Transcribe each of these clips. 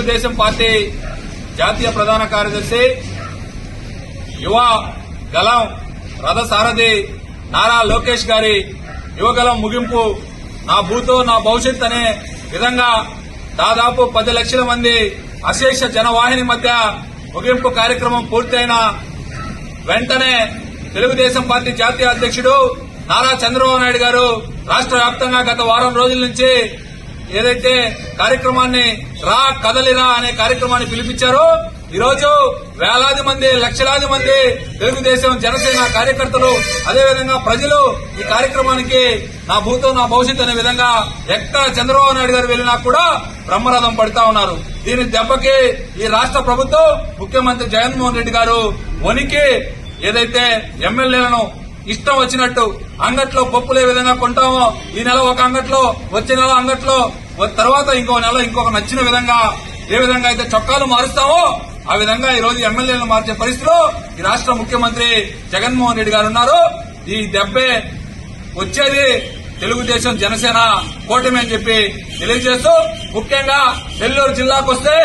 Telugu Desam party జాతీయ ప్రధాన కార్యదర్శి యువ గలం రథసారథి నారా లోకేష్ గారి యువగలం ముగింపు నా భూతో నా భవిష్యత్ అనే విధంగా దాదాపు 10 లక్షల మంది అశేష జనవాహిని మధ్య ముగింపు కార్యక్రమం పూర్తయిన వెంటనే తెలుగుదేశం పార్టీ జాతీయ అధ్యక్షుడు నారా చంద్రబాబు నాయుడు గారు రాష్ట్ర వ్యాప్తంగా గత వారం రోజుల నుంచి ఏదైతే కార్యక్రమాన్ని రా కదలిరా అనే కార్యక్రమాన్ని పిలిపించారో ఈరోజు వేలాది మంది లక్షలాది మంది తెలుగుదేశం జనసేన కార్యకర్తలు అదేవిధంగా ప్రజలు ఈ కార్యక్రమానికి నా భూతో నా భవిష్యత్ అనే విధంగా ఎక్కడ చంద్రబాబు నాయుడు గారు వెళ్లినా కూడా బ్రహ్మరథం పడుతా ఉన్నారు. దీని దెబ్బకి ఈ రాష్ట్ర ప్రభుత్వం ముఖ్యమంత్రి జగన్మోహన్ రెడ్డి గారు వణికి ఏదైతే ఎమ్మెల్యేలను ఇష్టం వచ్చినట్టు అంగట్లో పప్పులు ఏ విధంగా కొంటామో ఈ నెల ఒక అంగట్లో వచ్చే నెల అంగట్లో తర్వాత ఇంకో నెల ఇంకొక నచ్చిన విధంగా ఏ విధంగా అయితే చొక్కాలు మారుస్తామో ఆ విధంగా ఈ రోజు ఎమ్మెల్యేలను మార్చే పరిస్థితిలో ఈ రాష్ట్ర ముఖ్యమంత్రి జగన్మోహన్ రెడ్డి గారు ఉన్నారు. ఈ దెబ్బే వచ్చేది తెలుగుదేశం జనసేన కూటమి అని చెప్పి తెలియజేస్తూ ముఖ్యంగా నెల్లూరు జిల్లాకు వస్తే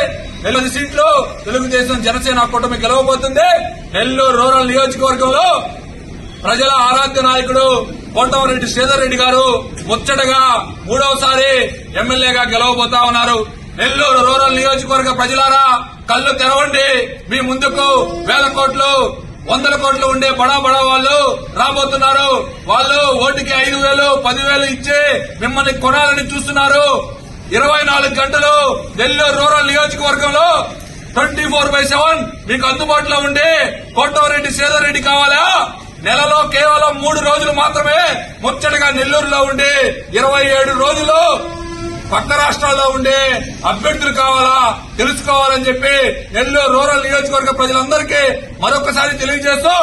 10 సీట్లు తెలుగుదేశం జనసేన కూటమి గెలవబోతుంది. నెల్లూరు రూరల్ నియోజకవర్గంలో ప్రజల ఆరాధ్య నాయకుడు కోటమిరెడ్డి శ్రీధర్ రెడ్డి గారు ముచ్చటగా 3వసారి ఎమ్మెల్యేగా గెలవబోతా ఉన్నారు. నెల్లూరు రూరల్ నియోజకవర్గ ప్రజలారా కళ్లు తెరవండి. మీ ముందుకు 1000 కోట్లు 100 కోట్లు ఉండే బడా వాళ్ళు రాబోతున్నారు. వాళ్ళు ఓటుకి 5,000 10,000 ఇచ్చి మిమ్మల్ని కొనాలని చూస్తున్నారు. 24 గంటలు నెల్లూరు రూరల్ నియోజకవర్గంలో 24/7 మీకు అందుబాటులో ఉండే కోటమిరెడ్డి శ్రీధర్ రెడ్డి కావాలా? నెలలో కేవలం 3 రోజులు మాత్రమే ముచ్చటగా నెల్లూరులో ఉండి 27 రోజులు పక్క రాష్ట్రాల్లో ఉండే అభ్యర్థులు కావాలా తెలుసుకోవాలని చెప్పి నెల్లూరు రూరల్ నియోజకవర్గ ప్రజలందరికీ మరొకసారి తెలియజేస్తూ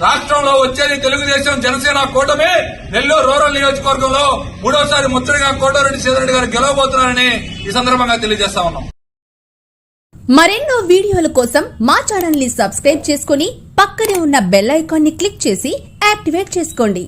రాష్ట్రంలో వచ్చేది తెలుగుదేశం జనసేన కూటమి. నెల్లూరు రూరల్ నియోజకవర్గంలో 3వసారి ముచ్చటగా కోటమిరెడ్డి శ్రీధర్ రెడ్డి గారు గెలవబోతున్నారని ఈ సందర్భంగా తెలియజేస్తా ఉన్నాం. మరెన్నో వీడియోల కోసం మా ఛానల్ ని సబ్స్క్రైబ్ చేసుకుని పక్కనే ఉన్న బెల్ ఐకాన్ ని క్లిక్ చేసి యాక్టివేట్ చేసుకోండి.